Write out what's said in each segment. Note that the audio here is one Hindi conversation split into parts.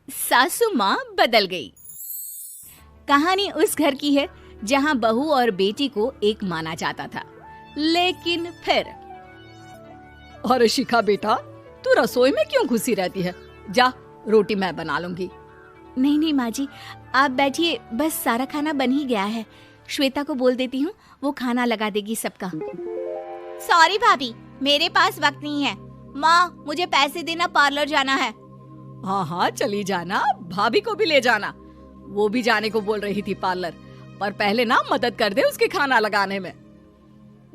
सासू माँ बदल गई। कहानी उस घर की है जहाँ बहू और बेटी को एक माना जाता था, लेकिन फिर अरे शिखा बेटा, तू रसोई में क्यों घुसी रहती है? जा, रोटी मैं बना लूंगी। नहीं नहीं माँ जी, आप बैठिए, बस सारा खाना बन ही गया है। श्वेता को बोल देती हूँ, वो खाना लगा देगी सबका। सॉरी भाभी, मेरे पास वक्त नहीं है। माँ, मुझे पैसे देना, पार्लर जाना है। हाँ हाँ चली जाना, भाभी को भी ले जाना। वो भी जाने को बोल रही थी पार्लर, पर पहले ना मदद कर दे उसके खाना लगाने में।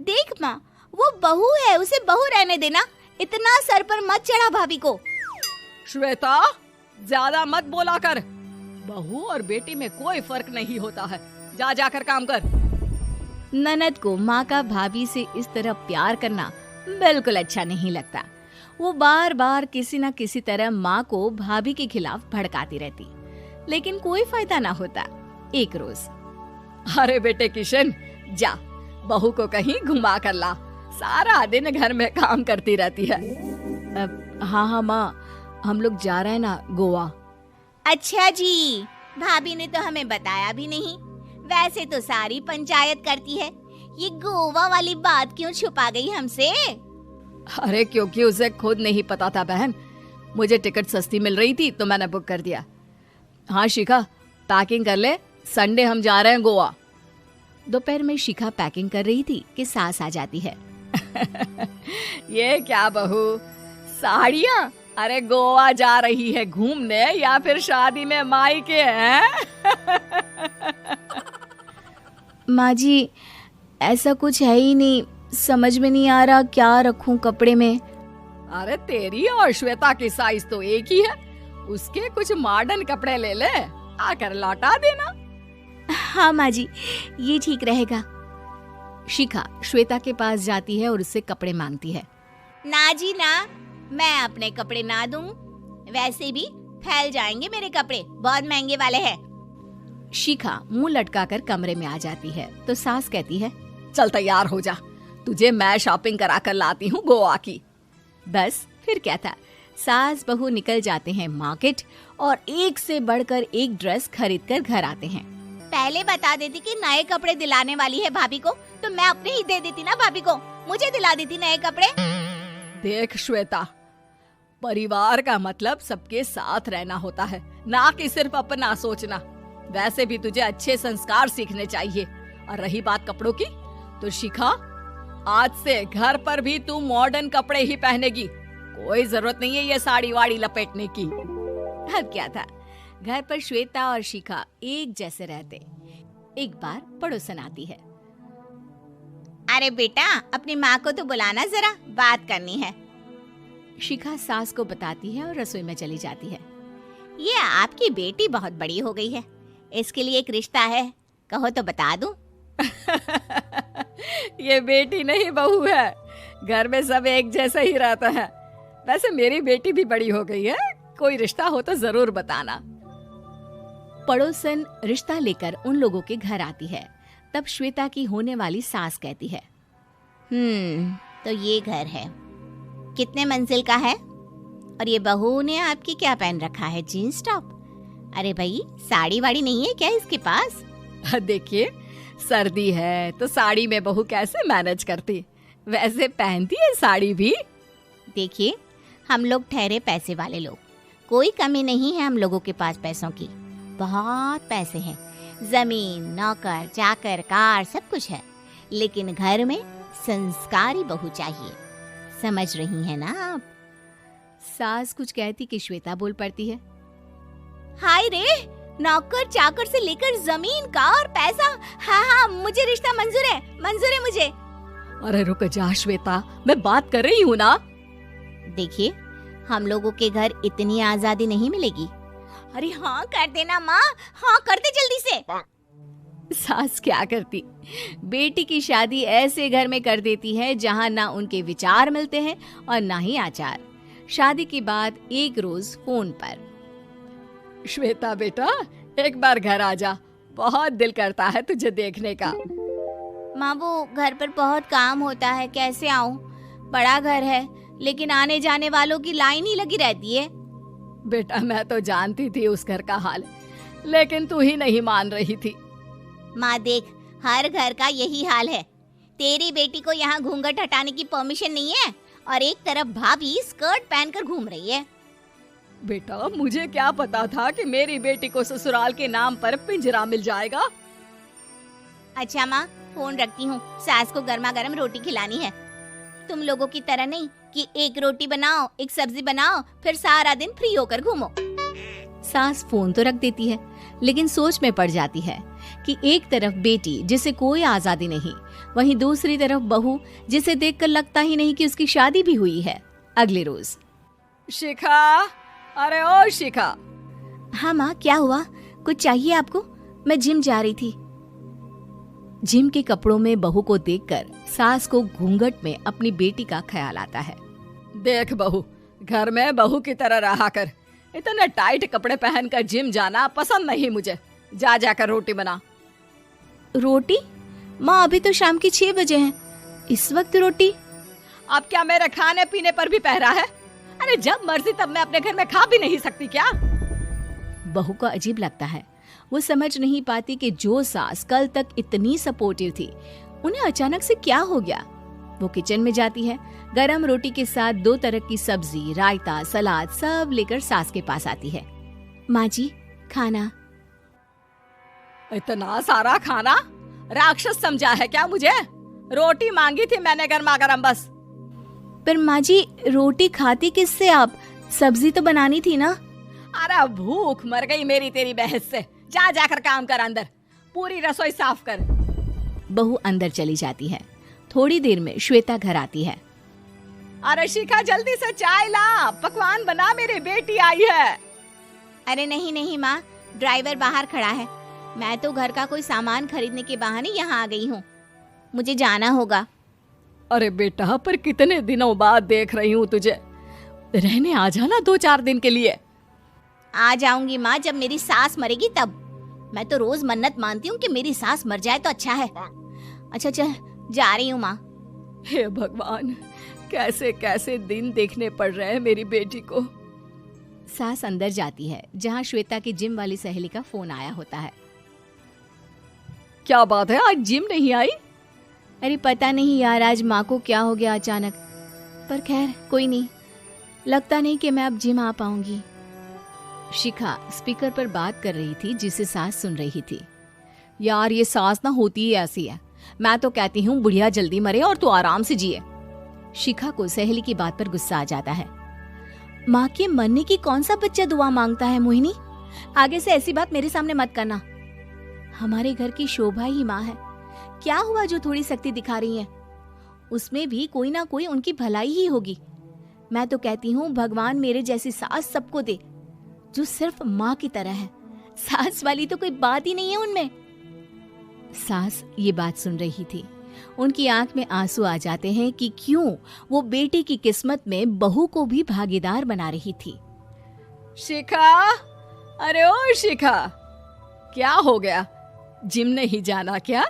देख माँ, वो बहू है, उसे बहू रहने देना, इतना सर पर मत चढ़ा भाभी को। श्वेता, ज्यादा मत बोला कर। बहू और बेटी में कोई फर्क नहीं होता है। जा जाकर काम कर। ननद को माँ का भाभी से इस तरह प्यार करना बिल्कुल अच्छा नहीं लगता। वो बार बार किसी न किसी तरह माँ को भाभी के खिलाफ भड़काती रहती, लेकिन कोई फायदा ना होता। एक रोज, अरे बेटे किशन, जा बहू को कहीं घुमा कर ला, सारा दिन घर में काम करती रहती है। हाँ हाँ माँ, हम लोग जा रहे हैं ना गोवा। अच्छा जी, भाभी ने तो हमें बताया भी नहीं। वैसे तो सारी पंचायत करती है, ये गोवा वाली बात क्यों छुपा गई हमसे? अरे क्योंकि उसे खुद नहीं पता था बहन। मुझे टिकट सस्ती मिल रही थी तो मैंने बुक कर दिया। हाँ शिखा, पैकिंग कर ले, संडे हम जा रहे हैं गोवा। दोपहर में शिखा पैकिंग कर रही थी कि सास आ जाती है। ये क्या बहू, साड़ियाँ? अरे गोवा जा रही है घूमने या फिर शादी में मायके हैं? माँ जी, ऐसा कुछ है ही नहीं, समझ में नहीं आ रहा क्या रखूं कपड़े में। अरे तेरी और श्वेता की साइज तो एक ही है, उसके कुछ मॉडर्न कपड़े ले ले, आकर लौटा देना। हाँ माँ जी, ये ठीक रहेगा। शिखा श्वेता के पास जाती है और उससे कपड़े मांगती है। ना जी ना, मैं अपने कपड़े ना दूं, वैसे भी फैल जाएंगे मेरे कपड़े, बहुत महंगे वाले हैं। शिखा मुंह लटकाकर कमरे में आ जाती है तो सास कहती है, चल तैयार हो जा, तुझे मैं शॉपिंग करा कर लाती हूँ गोवा की। बस फिर क्या था, सास बहू निकल जाते हैं मार्केट और एक से बढ़कर एक ड्रेस खरीद कर घर आते हैं। पहले बता देती कि नए कपड़े दिलाने वाली है भाभी को, तो मैं अपने ही दे देती ना भाभी को, मुझे दिला देती नए कपड़े। देख श्वेता, परिवार का मतलब सबके साथ रहना होता है, ना कि सिर्फ अपना सोचना। वैसे भी तुझे अच्छे संस्कार सीखने चाहिए। और रही बात कपड़ों की, तो शिखा, आज से घर पर भी तू मॉडर्न कपड़े ही पहनेगी। कोई जरूरत नहीं है ये साड़ी वाड़ी लपेटने की। अब क्या था, घर पर श्वेता और शिखा एक जैसे रहते। एक बार पड़ोसन आती है। अरे बेटा, अपनी माँ को तो बुलाना, जरा बात करनी है। शिखा सास को बताती है और रसोई में चली जाती है। ये आपकी बेटी बहुत बड़ी हो गई है, इसके लिए एक रिश्ता है, कहो तो बता दूं। ये बेटी नहीं बहू है, घर में सब एक जैसा ही रहता है। वैसे मेरी बेटी भी बड़ी हो गई है, कोई रिश्ता हो तो जरूर बताना। पड़ोसन रिश्ता लेकर उन लोगों के घर आती है। तब श्वेता की होने वाली सास कहती है, तो ये घर है, कितने मंजिल का है? और ये बहू ने आपकी क्या पहन रखा है, जीन्स टॉप? अरे भाई, साड़ी वाड़ी नहीं है क्या इसके पास? देखिए, सर्दी है तो साड़ी में बहू कैसे मैनेज करती, वैसे पहनती है साड़ी भी। देखिए, हम लोग ठहरे पैसे वाले लोग, कोई कमी नहीं है हम लोगों के पास पैसों की, बहुत पैसे हैं, जमीन, नौकर चाकर, कार, सब कुछ है, लेकिन घर में संस्कारी बहू चाहिए, समझ रही हैं ना आप? सास कुछ कहती कि श्वेता बोल पड़ती है, हाय रे, नौकर चाकर से लेकर जमीन, कार, पैसा, हाँ, मुझे रिश्ता मंजूर है मुझे। अरे रुक जा श्वेता, मैं बात कर रही हूँ ना। देखिए, हम लोगों के घर इतनी आजादी नहीं मिलेगी। अरे हाँ कर देना माँ, हाँ कर दे जल्दी से। सास क्या करती, बेटी की शादी ऐसे घर में कर देती है जहाँ ना उनके विचार मिलते हैं और ना ही आचार। शादी के बाद एक रोज फोन पर, श्वेता बेटा, एक बार घर आ जा, बहुत दिल करता है तुझे देखने का। माँ, वो घर पर बहुत काम होता है, कैसे आऊँ? बड़ा घर है, लेकिन आने जाने वालों की लाइन ही लगी रहती है। बेटा मैं तो जानती थी उस घर का हाल, लेकिन तू ही नहीं मान रही थी। माँ देख, हर घर का यही हाल है। तेरी बेटी को यहाँ घूंघट हटाने की परमिशन नहीं है और एक तरफ भाभी स्कर्ट पहनकर घूम रही है। बेटा मुझे क्या पता था कि मेरी बेटी को ससुराल के नाम पर पिंजरा मिल जाएगा। अच्छा माँ, फोन रखती हूँ, सास को गर्मा गर्म रोटी खिलानी है। तुम लोगों की तरह नहीं कि एक रोटी बनाओ, एक सब्जी बनाओ, फिर सारा दिन फ्री होकर घूमो। सास फोन तो रख देती है, लेकिन सोच में पड़ जाती है कि एक तरफ बेटी जिसे कोई आजादी नहीं, वहीं दूसरी तरफ बहू जिसे देखकर लगता ही नहीं कि उसकी शादी भी हुई है। अगले रोज। शिखा, अरे ओ शिखा। हाँ माँ, क्या हुआ? कुछ चाहिए आपको? मैं जिम जा रही थी। जिम के कपड़ों में बहू को देखकर सास को घूंघट में अपनी बेटी का ख्याल आता है। देख बहू, घर में बहू की तरह रहा कर। इतने टाइट कपड़े पहनकर जिम जाना पसंद नहीं मुझे। जा जाकर रोटी बना। रोटी? माँ अभी तो शाम की 6 बजे हैं, इस वक्त रोटी? अब क्या मेरे खाने पीने पर भी पहरा है? अरे जब मर्जी तब मैं अपने घर में खा भी नहीं सकती क्या? बहू को अजीब लगता है। वो समझ नहीं पाती कि जो सास कल तक इतनी सपोर्टिव थी, उन्हें अचानक से क्या हो गया। वो किचन में जाती है, गरम रोटी के साथ 2 तरह की सब्जी, रायता, सलाद सब लेकर सास के पास आती है। माँ जी, खाना। इतना सारा खाना? राक्षस समझा है क्या मुझे? रोटी मांगी थी मैंने गर्मा गर्म बस। पर माँ जी, रोटी खाती किससे आप? सब्जी तो बनानी थी ना। अरे भूख मर गई मेरी तेरी बहस से। जा जाकर काम कर, अंदर पूरी रसोई साफ कर। बहू अंदर चली जाती है। थोड़ी देर में श्वेता घर आती है। अरे शिखा, जल्दी से चाय ला, पकवान बना, मेरी बेटी आई है। अरे नहीं नहीं माँ, ड्राइवर बाहर खड़ा है। मैं तो घर का कोई सामान खरीदने के बहाने यहाँ आ गई हूँ, मुझे जाना होगा। अरे बेटा, पर कितने दिनों बाद देख रही हूँ तुझे, रहने आ जाना 2-4 दिन के लिए। आ जाऊंगी माँ, जब मेरी सास मरेगी तब। मैं तो रोज मन्नत मानती हूँ कि मेरी सास मर जाए तो अच्छा है। अच्छा चल, जा रही हूँ माँ। हे भगवान, कैसे कैसे दिन देखने पड़ रहे हैं मेरी बेटी को। सास अंदर जाती है, जहाँ श्वेता की जिम वाली सहेली का फोन आया होता है। क्या बात है, आज जिम नहीं आई? अरे पता नहीं यार, आज माँ को क्या हो गया अचानक। पर खैर कोई नहीं, लगता नहीं कि मैं अब जिम आ पाऊंगी। शिखा स्पीकर पर बात कर रही थी, जिसे सास सुन रही थी। यार ये सास ना होती ही ऐसी है। मैं तो कहती हूँ बुढ़िया जल्दी मरे और तू आराम से जिए। शिखा को सहेली की बात पर गुस्सा आ जाता है। माँ के मरने की कौन सा बच्चा दुआ मांगता है मोहिनी? आगे से ऐसी बात मेरे सामने मत करना। हमारे घर की शोभा ही माँ है। क्या हुआ जो थोड़ी सख्ती दिखा रही है? उसमें भी कोई ना कोई उनकी भलाई ही होगी। मैं तो कहती हूँ भगवान मेरे जैसी सास सबको दे, जो सिर्फ माँ की तरह है। सास वाली तो कोई बात ही नहीं है उनमें। सास ये बात सुन रही थी। उनकी आंख में आंसू आ जाते हैं कि क्यों वो बेटी की किस्मत में बहू को भी भागीदार बना रही थी। शिखा, अरे ओ शिखा, क्या हो गया? जिम नहीं जाना क्या?